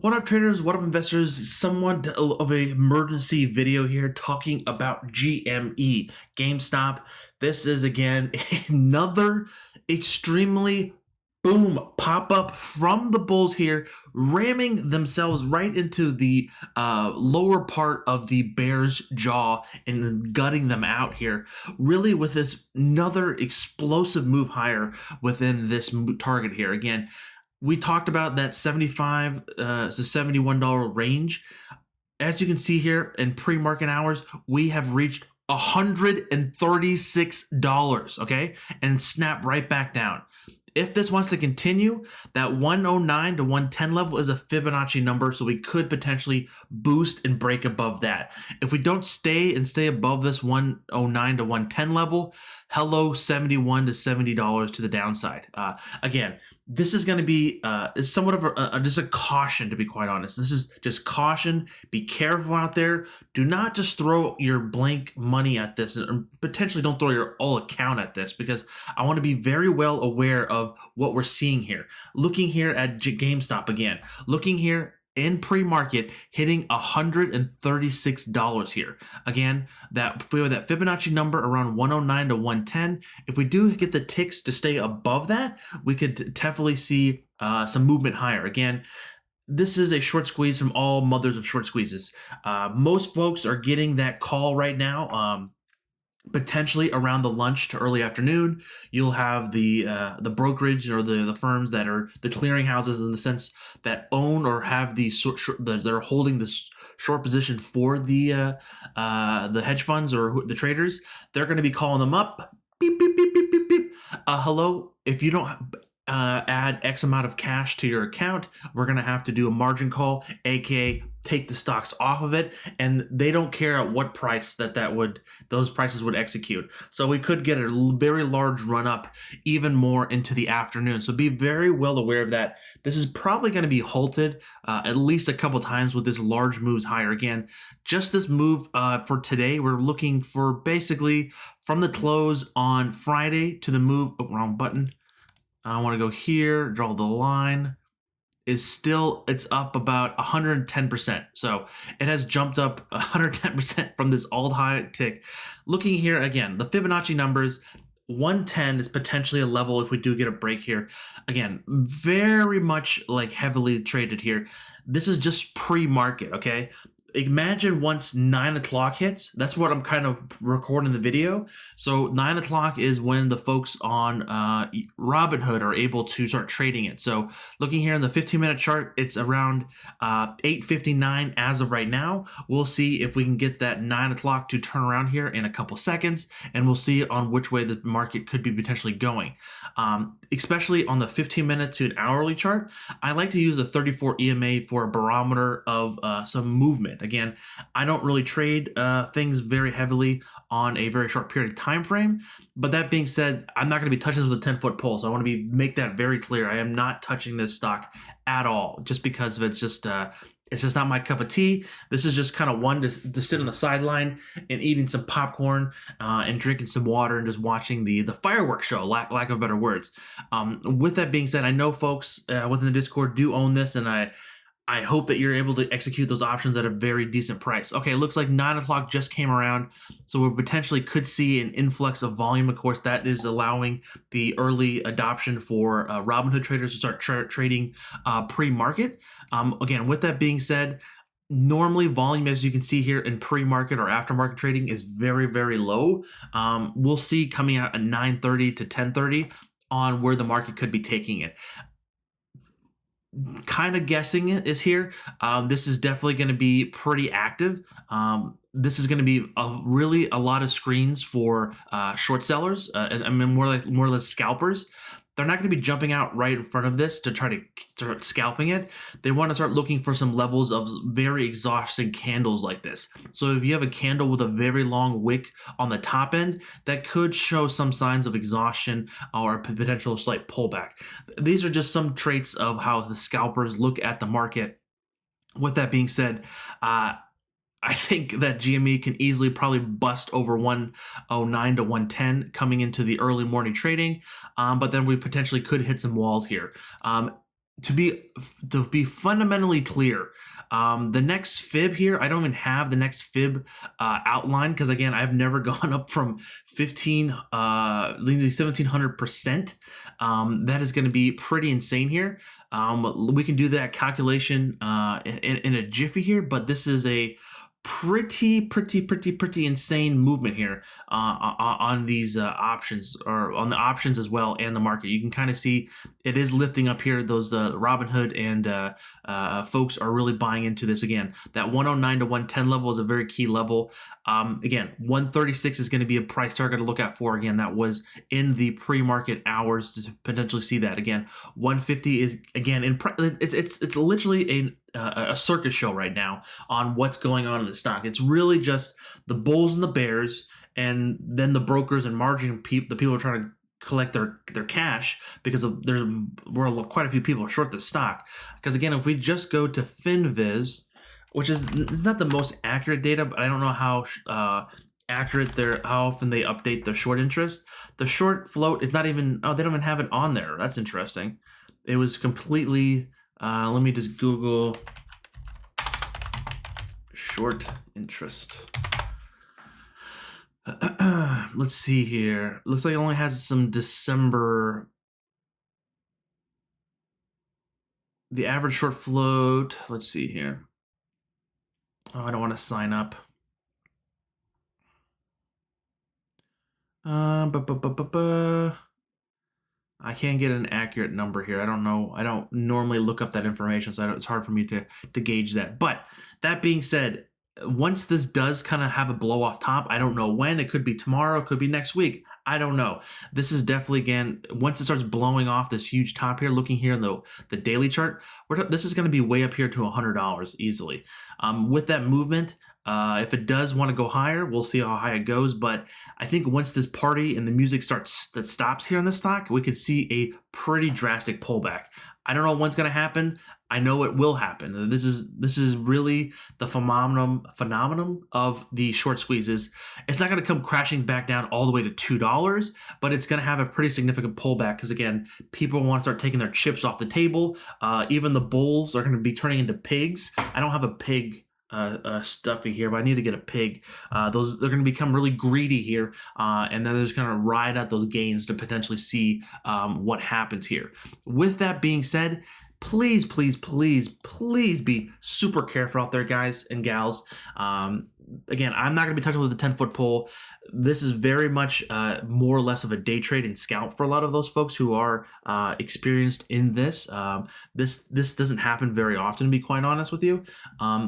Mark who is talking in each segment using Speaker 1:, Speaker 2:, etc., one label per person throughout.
Speaker 1: What up, traders? What up, investors? Somewhat of a emergency video here talking about GME, GameStop. This is again another extremely boom pop up from the bulls here, ramming themselves right into the lower part of the bear's jaw and gutting them out here. Really, with this another explosive move higher within this target here. Again, we talked about that 75 to $71 range. As you can see here in pre-market hours, we have reached $136, okay? And snap right back down. If this wants to continue, that 109 to 110 level is a Fibonacci number, so we could potentially boost and break above that. If we don't stay above this 109 to 110 level, hello, $71 to $70 to the downside. Again, this is going to be somewhat of just a caution, to be quite honest. This is just caution. Be careful out there. Do not just throw your blank money at this, and potentially don't throw your all account at this, because I want to be very well aware of what we're seeing here. Looking here at GameStop again, looking here in pre-market, hitting $136 here. Again, we have that Fibonacci number around 109 to 110. If we do get the ticks to stay above that, we could definitely see some movement higher. Again, this is a short squeeze from all mothers of short squeezes. Most folks are getting that call right now. Potentially around the lunch to early afternoon, you'll have the brokerage or the firms that are the clearinghouses, in the sense that own or have that are holding the short position for the hedge funds or the traders. They're going to be calling them up. Beep, beep, beep, beep, beep, beep. Hello, if you don't add X amount of cash to your account, we're going to have to do a margin call, aka take the stocks off of it, and they don't care at what price those prices would execute. So we could get a very large run up even more into the afternoon. So be very well aware of that. This is probably going to be halted at least a couple times with this large moves higher. Again, just this move for today, we're looking for basically from the close on Friday to the move, wrong button. I want to go here, draw the line. It's up about 110%. So it has jumped up 110% from this all-high tick. Looking here again, the Fibonacci numbers, 110 is potentially a level if we do get a break here. Again, very much like heavily traded here. This is just pre-market, okay? Imagine once 9 o'clock hits, that's what I'm kind of recording the video. So 9 o'clock is when the folks on Robinhood are able to start trading it. So looking here in the 15-minute chart, it's around 8:59 as of right now. We'll see if we can get that 9 o'clock to turn around here in a couple seconds, and we'll see on which way the market could be potentially going. Especially on the 15-minute to an hourly chart, I like to use the 34 EMA for a barometer of some movement. Again, I don't really trade things very heavily on a very short period of time frame. But that being said, I'm not going to be touching this with a 10-foot pole. So I want to make that very clear. I am not touching this stock at all, just because of it's just not my cup of tea. This is just kind of one to sit on the sideline and eating some popcorn and drinking some water and just watching the fireworks show, lack of better words. With that being said, I know folks within the Discord do own this, and I hope that you're able to execute those options at a very decent price. Okay, it looks like 9 o'clock just came around, so we potentially could see an influx of volume. Of course, that is allowing the early adoption for Robinhood traders to start trading pre-market. Again, with that being said, normally volume, as you can see here in pre-market or aftermarket trading, is very, very low. We'll see coming out at 9:30 to 10:30 on where the market could be taking it. Kind of guessing it is here. This is definitely going to be pretty active. This is going to be really a lot of screens for short sellers. I mean, more or less scalpers. They're not going to be jumping out right in front of this to try to start scalping it. They want to start looking for some levels of very exhausting candles like this. So if you have a candle with a very long wick on the top end, that could show some signs of exhaustion or a potential slight pullback. These are just some traits of how the scalpers look at the market. With that being said, I think that GME can easily probably bust over 109 to 110 coming into the early morning trading, but then we potentially could hit some walls here. to be fundamentally clear, the next fib here, I don't even have the next fib outline because again, I've never gone up from 1700%. That is going to be pretty insane here. We can do that calculation in a jiffy here, but this is a pretty insane movement here on these options, or on the options as well, and the market. You can kind of see it is lifting up here. Those Robinhood and folks are really buying into this. Again, that 109 to 110 level is a very key level. Again, 136 is going to be a price target to look out for. Again, that was in the pre-market hours to potentially see that. Again, 150 is again it's literally a circus show right now on what's going on in the stock. It's really just the bulls and the bears, and then the brokers and margin the people are trying to collect their cash because we're quite a few people short the stock. Because again, if we just go to FinViz, which is not the most accurate data, but I don't know how accurate how often they update the short interest. The short float is not even, they don't even have it on there. That's interesting. It was completely, let me just Google short interest. Let's see here. Looks like it only has some December. The average short float, let's see here. Oh, I don't want to sign up. I can't get an accurate number here. I don't know. I don't normally look up that information, so it's hard for me to gauge that. But that being said, once this does kind of have a blow off top, I don't know when. It could be tomorrow, it could be next week. I don't know. This is definitely, again, once it starts blowing off this huge top here, looking here in the daily chart, this is going to be way up here to $100 easily. With that movement, if it does want to go higher, we'll see how high it goes. But I think once this party and the music stops here in the stock, we could see a pretty drastic pullback. I don't know when's going to happen. I know it will happen. This is really the phenomenon of the short squeezes. It's not going to come crashing back down all the way to $2, but it's going to have a pretty significant pullback because again, people want to start taking their chips off the table. Even the bulls are going to be turning into pigs. I don't have a pig stuffy here, but I need to get a pig. They're going to become really greedy here, and then they're just going to ride out those gains to potentially see what happens here. With that being said, please be super careful out there, guys and gals. Again, I'm not going to be touching with the 10-foot pole. This is very much more or less of a day trade and scalp for a lot of those folks who are experienced in this. This doesn't happen very often, to be quite honest with you.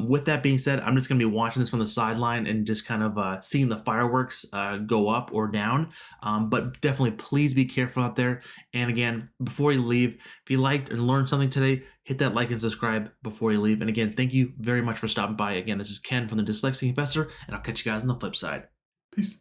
Speaker 1: With that being said, I'm just going to be watching this from the sideline and just kind of seeing the fireworks go up or down. But definitely, please be careful out there. And again, before you leave, if you liked and learned something today, hit that like and subscribe before you leave. And again, thank you very much for stopping by. Again, this is Ken from the Dyslexic Investor, and I'll catch you guys on the flip side. Peace.